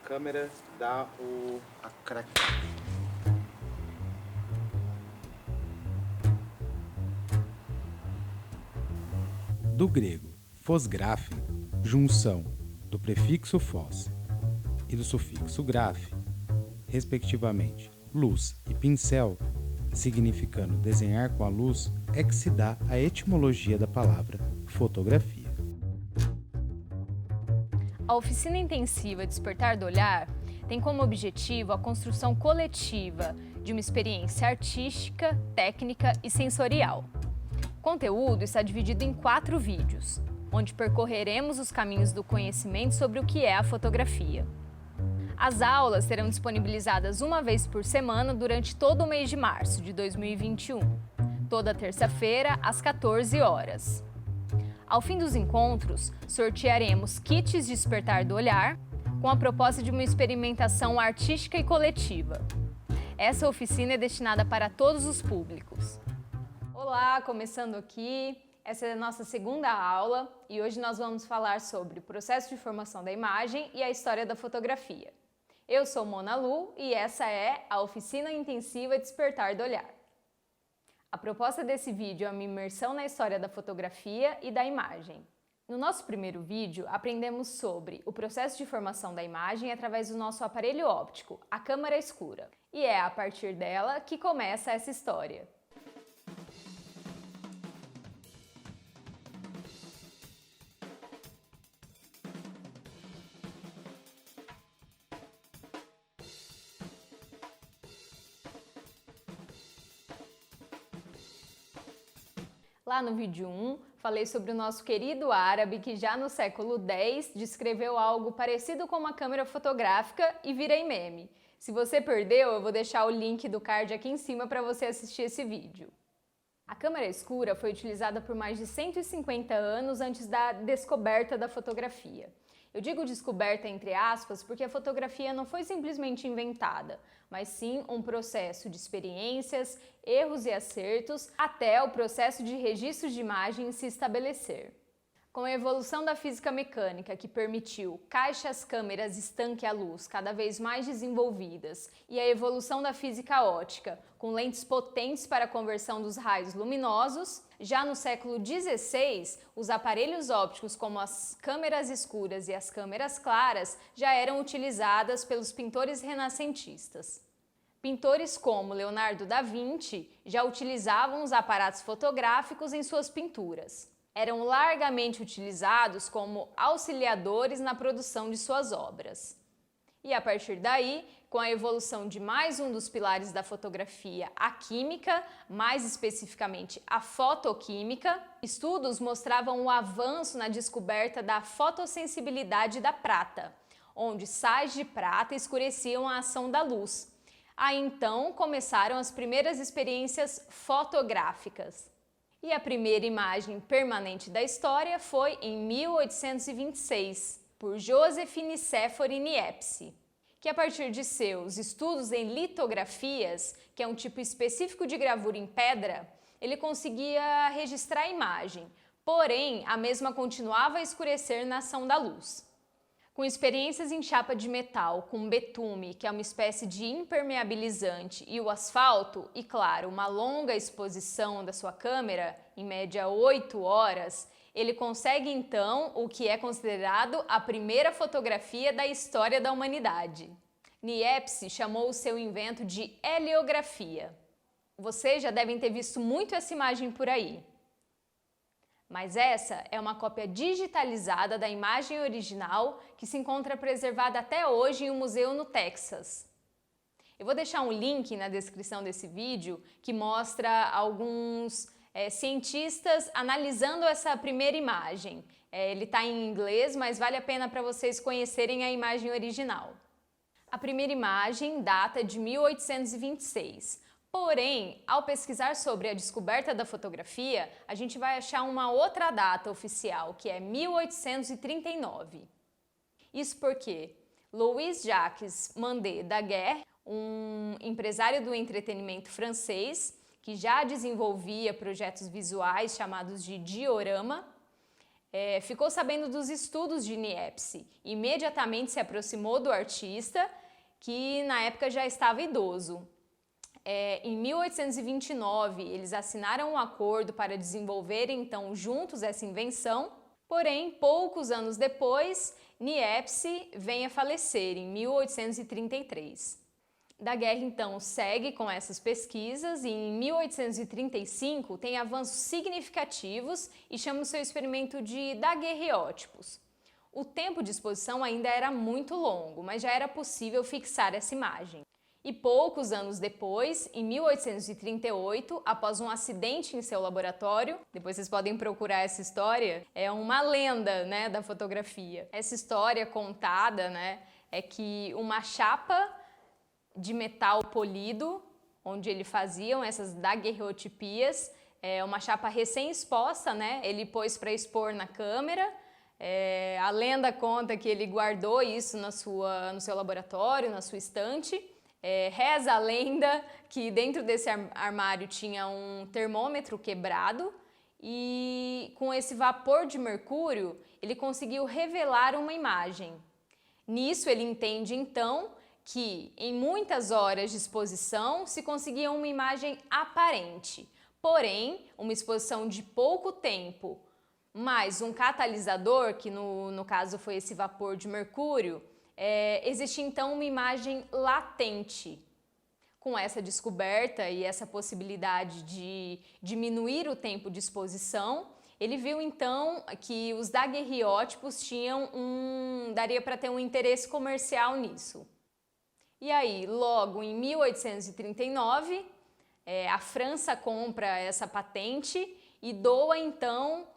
câmera dá a crack. Do grego fosgrafe, junção do prefixo fos e do sufixo grafe, respectivamente luz e pincel, significando desenhar com a luz, é que se dá a etimologia da palavra fotografia. A oficina intensiva Despertar do Olhar tem como objetivo a construção coletiva de uma experiência artística, técnica e sensorial. O conteúdo está dividido em 4 vídeos, onde percorreremos os caminhos do conhecimento sobre o que é a fotografia. As aulas serão disponibilizadas uma vez por semana durante todo o mês de março de 2021, toda terça-feira às 14 horas. Ao fim dos encontros, sortearemos kits Despertar do Olhar, com a proposta de uma experimentação artística e coletiva. Essa oficina é destinada para todos os públicos. Olá, começando aqui, essa é a nossa segunda aula e hoje nós vamos falar sobre o processo de formação da imagem e a história da fotografia. Eu sou Mona Lu e essa é a Oficina Intensiva Despertar do Olhar. A proposta desse vídeo é uma imersão na história da fotografia e da imagem. No nosso primeiro vídeo, aprendemos sobre o processo de formação da imagem através do nosso aparelho óptico, a câmara escura. E é a partir dela que começa essa história. Lá no vídeo 1, falei sobre o nosso querido árabe que já no século X descreveu algo parecido com uma câmera fotográfica e virei meme. Se você perdeu, eu vou deixar o link do card aqui em cima para você assistir esse vídeo. A câmera escura foi utilizada por mais de 150 anos antes da descoberta da fotografia. Eu digo descoberta entre aspas porque a fotografia não foi simplesmente inventada, mas sim um processo de experiências, erros e acertos, até o processo de registro de imagem se estabelecer. Com a evolução da física mecânica, que permitiu caixas, câmeras estanque à luz cada vez mais desenvolvidas, e a evolução da física ótica, com lentes potentes para a conversão dos raios luminosos, já no século XVI, os aparelhos ópticos como as câmeras escuras e as câmeras claras já eram utilizadas pelos pintores renascentistas. Pintores como Leonardo da Vinci já utilizavam os aparatos fotográficos em suas pinturas. Eram largamente utilizados como auxiliadores na produção de suas obras. E a partir daí, com a evolução de mais um dos pilares da fotografia, a química, mais especificamente a fotoquímica, estudos mostravam o avanço na descoberta da fotossensibilidade da prata, onde sais de prata escureciam a ação da luz. Aí então começaram as primeiras experiências fotográficas. E a primeira imagem permanente da história foi em 1826, por Joseph Nicéphore Niepce, que a partir de seus estudos em litografias, que é um tipo específico de gravura em pedra, ele conseguia registrar a imagem, porém a mesma continuava a escurecer na ação da luz. Com experiências em chapa de metal, com betume, que é uma espécie de impermeabilizante, e o asfalto, e claro, uma longa exposição da sua câmera, em média 8 horas, ele consegue então o que é considerado a primeira fotografia da história da humanidade. Niepce chamou o seu invento de heliografia. Vocês já devem ter visto muito essa imagem por aí. Mas essa é uma cópia digitalizada da imagem original que se encontra preservada até hoje em um museu no Texas. Eu vou deixar um link na descrição desse vídeo que mostra alguns cientistas analisando essa primeira imagem. Ele está em inglês, mas vale a pena para vocês conhecerem a imagem original. A primeira imagem data de 1826. Porém, ao pesquisar sobre a descoberta da fotografia, a gente vai achar uma outra data oficial, que é 1839. Isso porque Louis Jacques Mandé Daguerre, um empresário do entretenimento francês, que já desenvolvia projetos visuais chamados de diorama, ficou sabendo dos estudos de Niepce e imediatamente se aproximou do artista, que na época já estava idoso. Em 1829, eles assinaram um acordo para desenvolver então juntos essa invenção, porém, poucos anos depois, Niepce vem a falecer em 1833. Daguerre então segue com essas pesquisas e em 1835 tem avanços significativos e chama o seu experimento de daguerreótipos. O tempo de exposição ainda era muito longo, mas já era possível fixar essa imagem. E poucos anos depois, em 1838, após um acidente em seu laboratório, depois vocês podem procurar essa história, é uma lenda, né, da fotografia. Essa história contada, né, é que uma chapa de metal polido, onde ele faziam essas daguerreotipias, uma chapa recém-exposta, né, ele pôs para expor na câmera. A lenda conta que ele guardou isso no seu laboratório, na sua estante. Reza a lenda que dentro desse armário tinha um termômetro quebrado e com esse vapor de mercúrio ele conseguiu revelar uma imagem. Nisso ele entende então que em muitas horas de exposição se conseguia uma imagem aparente, porém uma exposição de pouco tempo mais um catalisador, que no caso foi esse vapor de mercúrio, existe então uma imagem latente. Com essa descoberta e essa possibilidade de diminuir o tempo de exposição, ele viu então que os daguerreótipos daria para ter um interesse comercial nisso. E aí, logo em 1839, a França compra essa patente e doa então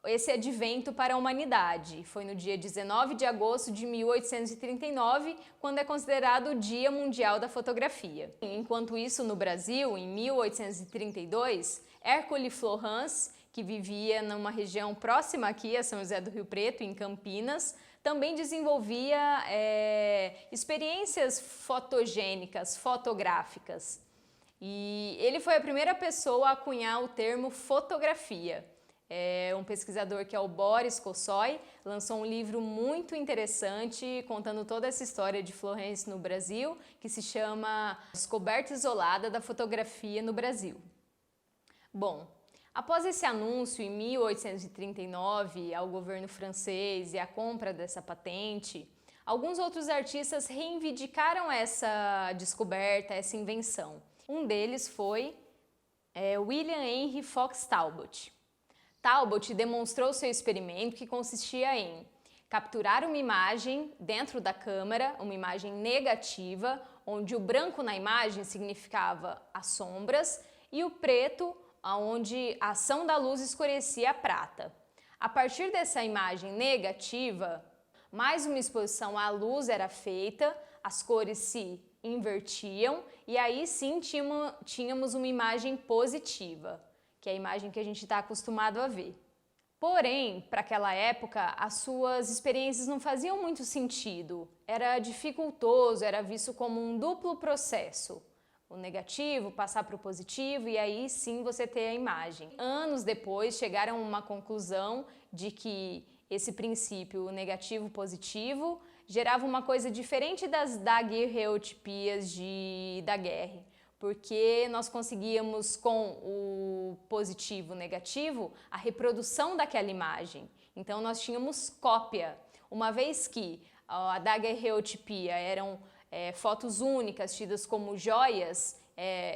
esse advento para a humanidade. Foi no dia 19 de agosto de 1839, quando é considerado o Dia Mundial da Fotografia. Enquanto isso, no Brasil, em 1832, Hercule Florence, que vivia numa região próxima aqui a São José do Rio Preto, em Campinas, também desenvolvia experiências fotogênicas, fotográficas. E ele foi a primeira pessoa a cunhar o termo fotografia. Um pesquisador que é o Boris Kosoy, lançou um livro muito interessante contando toda essa história de Florence no Brasil, que se chama Descoberta Isolada da Fotografia no Brasil. Bom, após esse anúncio em 1839 ao governo francês e a compra dessa patente, alguns outros artistas reivindicaram essa descoberta, essa invenção. Um deles foi William Henry Fox Talbot. Talbot demonstrou seu experimento, que consistia em capturar uma imagem dentro da câmera, uma imagem negativa, onde o branco na imagem significava as sombras e o preto, onde a ação da luz escurecia a prata. A partir dessa imagem negativa, mais uma exposição à luz era feita, as cores se invertiam e aí sim tínhamos uma imagem positiva, que é a imagem que a gente está acostumado a ver. Porém, para aquela época, as suas experiências não faziam muito sentido. Era dificultoso, era visto como um duplo processo. O negativo passar para o positivo e aí sim você ter a imagem. Anos depois chegaram a uma conclusão de que esse princípio, o negativo-positivo, gerava uma coisa diferente das daguerreotipias de Daguerre. Porque nós conseguíamos, com o positivo e negativo, a reprodução daquela imagem. Então, nós tínhamos cópia. Uma vez que a daguerreotipia eram fotos únicas, tidas como joias,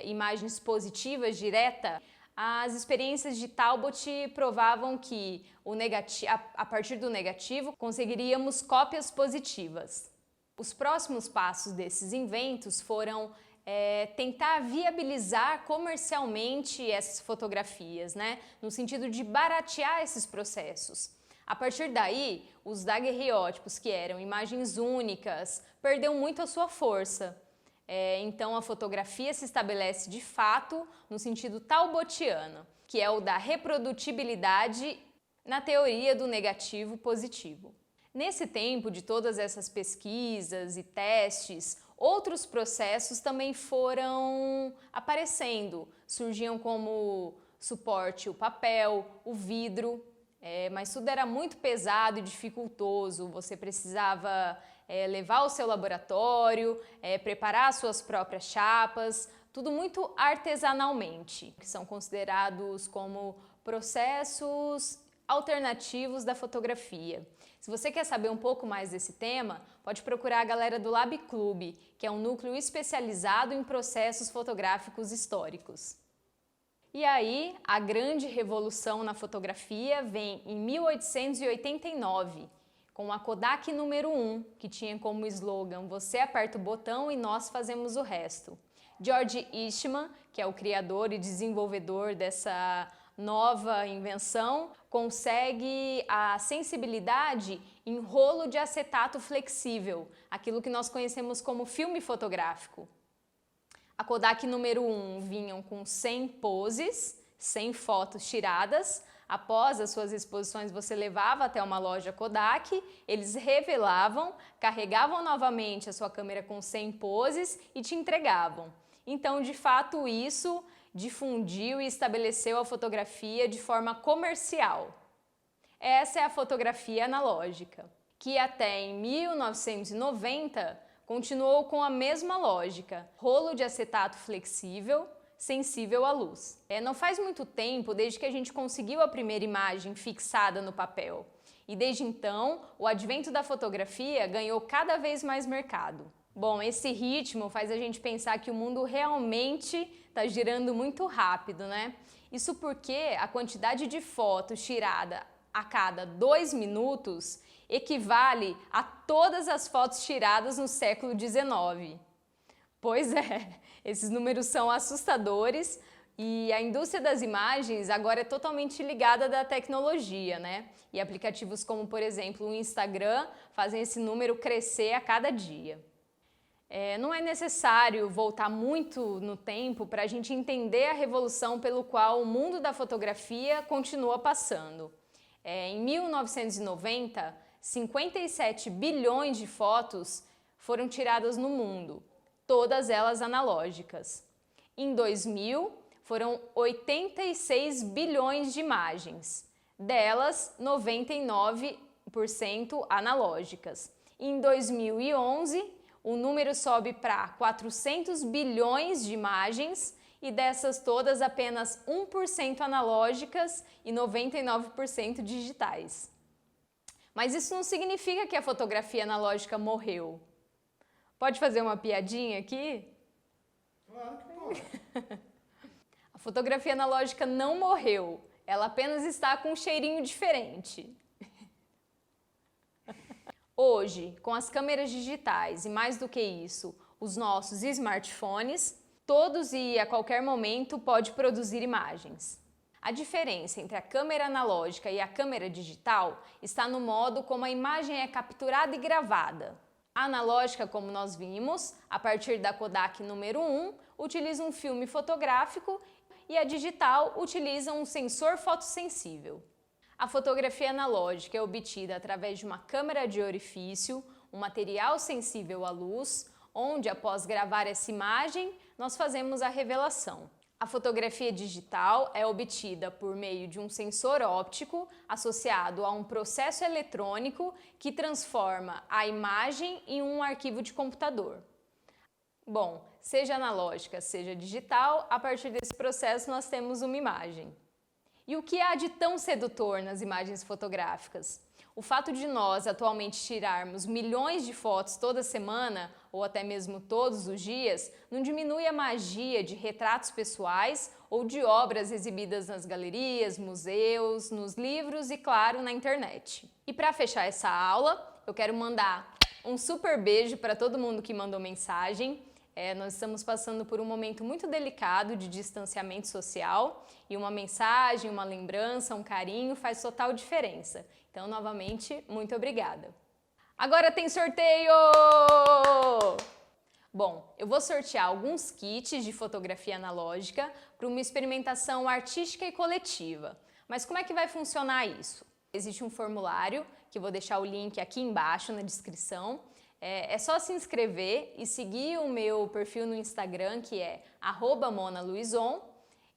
imagens positivas, direta, as experiências de Talbot provavam que a partir do negativo conseguiríamos cópias positivas. Os próximos passos desses inventos foram tentar viabilizar comercialmente essas fotografias, né? No sentido de baratear esses processos. A partir daí, os daguerreótipos, que eram imagens únicas, perdeu muito a sua força. Então a fotografia se estabelece de fato no sentido talbotiano, que é o da reprodutibilidade na teoria do negativo-positivo. Nesse tempo de todas essas pesquisas e testes, outros processos também foram aparecendo. Surgiam como suporte o papel, o vidro. mas tudo era muito pesado e dificultoso. Você precisava levar ao seu laboratório, preparar as suas próprias chapas, tudo muito artesanalmente, que são considerados como processos alternativos da fotografia. Se você quer saber um pouco mais desse tema, pode procurar a galera do Lab Club, que é um núcleo especializado em processos fotográficos históricos. E aí, a grande revolução na fotografia vem em 1889, com a Kodak número 1, que tinha como slogan "Você aperta o botão e nós fazemos o resto". George Eastman, que é o criador e desenvolvedor dessa nova invenção, consegue a sensibilidade em rolo de acetato flexível, aquilo que nós conhecemos como filme fotográfico. A Kodak número 1 vinham com 100 poses, 100 fotos tiradas. Após as suas exposições, você levava até uma loja Kodak, eles revelavam, carregavam novamente a sua câmera com 100 poses e te entregavam. Então, de fato, isso difundiu e estabeleceu a fotografia de forma comercial. Essa é a fotografia analógica, que até em 1990 continuou com a mesma lógica, rolo de acetato flexível, sensível à luz. Não faz muito tempo desde que a gente conseguiu a primeira imagem fixada no papel, e desde então o advento da fotografia ganhou cada vez mais mercado. Bom, esse ritmo faz a gente pensar que o mundo realmente está girando muito rápido, né? Isso porque a quantidade de fotos tirada a cada 2 minutos equivale a todas as fotos tiradas no século XIX. Pois é, esses números são assustadores e a indústria das imagens agora é totalmente ligada da tecnologia, né? E aplicativos como, por exemplo, o Instagram fazem esse número crescer a cada dia. Não é necessário voltar muito no tempo para a gente entender a revolução pelo qual o mundo da fotografia continua passando. Em 1990, 57 bilhões de fotos foram tiradas no mundo, todas elas analógicas. Em 2000, foram 86 bilhões de imagens, delas 99% analógicas. Em 2011, o número sobe para 400 bilhões de imagens e dessas todas apenas 1% analógicas e 99% digitais. Mas isso não significa que a fotografia analógica morreu. Pode fazer uma piadinha aqui? Claro que pode. A fotografia analógica não morreu, ela apenas está com um cheirinho diferente. Hoje, com as câmeras digitais e mais do que isso, os nossos smartphones, todos e a qualquer momento pode produzir imagens. A diferença entre a câmera analógica e a câmera digital está no modo como a imagem é capturada e gravada. A analógica, como nós vimos, a partir da Kodak número 1, utiliza um filme fotográfico e a digital utiliza um sensor fotossensível. A fotografia analógica é obtida através de uma câmera de orifício, um material sensível à luz, onde, após gravar essa imagem, nós fazemos a revelação. A fotografia digital é obtida por meio de um sensor óptico associado a um processo eletrônico que transforma a imagem em um arquivo de computador. Bom, seja analógica, seja digital, a partir desse processo nós temos uma imagem. E o que há de tão sedutor nas imagens fotográficas? O fato de nós atualmente tirarmos milhões de fotos toda semana, ou até mesmo todos os dias, não diminui a magia de retratos pessoais ou de obras exibidas nas galerias, museus, nos livros e, claro, na internet. E para fechar essa aula, eu quero mandar um super beijo para todo mundo que mandou mensagem. Nós estamos passando por um momento muito delicado de distanciamento social e uma mensagem, uma lembrança, um carinho faz total diferença. Então, novamente, muito obrigada. Agora tem sorteio! Bom, eu vou sortear alguns kits de fotografia analógica para uma experimentação artística e coletiva. Mas como é que vai funcionar isso? Existe um formulário, que eu vou deixar o link aqui embaixo na descrição. É só se inscrever e seguir o meu perfil no Instagram, que é @monaluizon,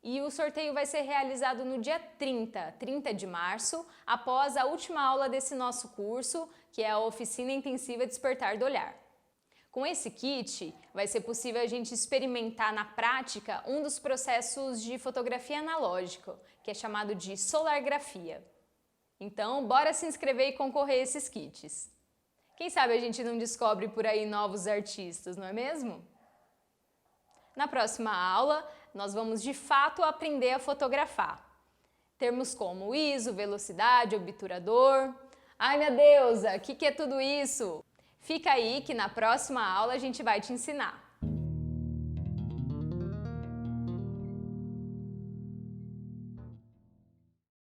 e o sorteio vai ser realizado no dia 30 de março, após a última aula desse nosso curso, que é a Oficina Intensiva Despertar do Olhar. Com esse kit, vai ser possível a gente experimentar na prática um dos processos de fotografia analógica, que é chamado de solargrafia. Então, bora se inscrever e concorrer a esses kits. Quem sabe a gente não descobre por aí novos artistas, não é mesmo? Na próxima aula, nós vamos de fato aprender a fotografar. Termos como ISO, velocidade, obturador. Ai, minha deusa, o que é tudo isso? Fica aí que na próxima aula a gente vai te ensinar.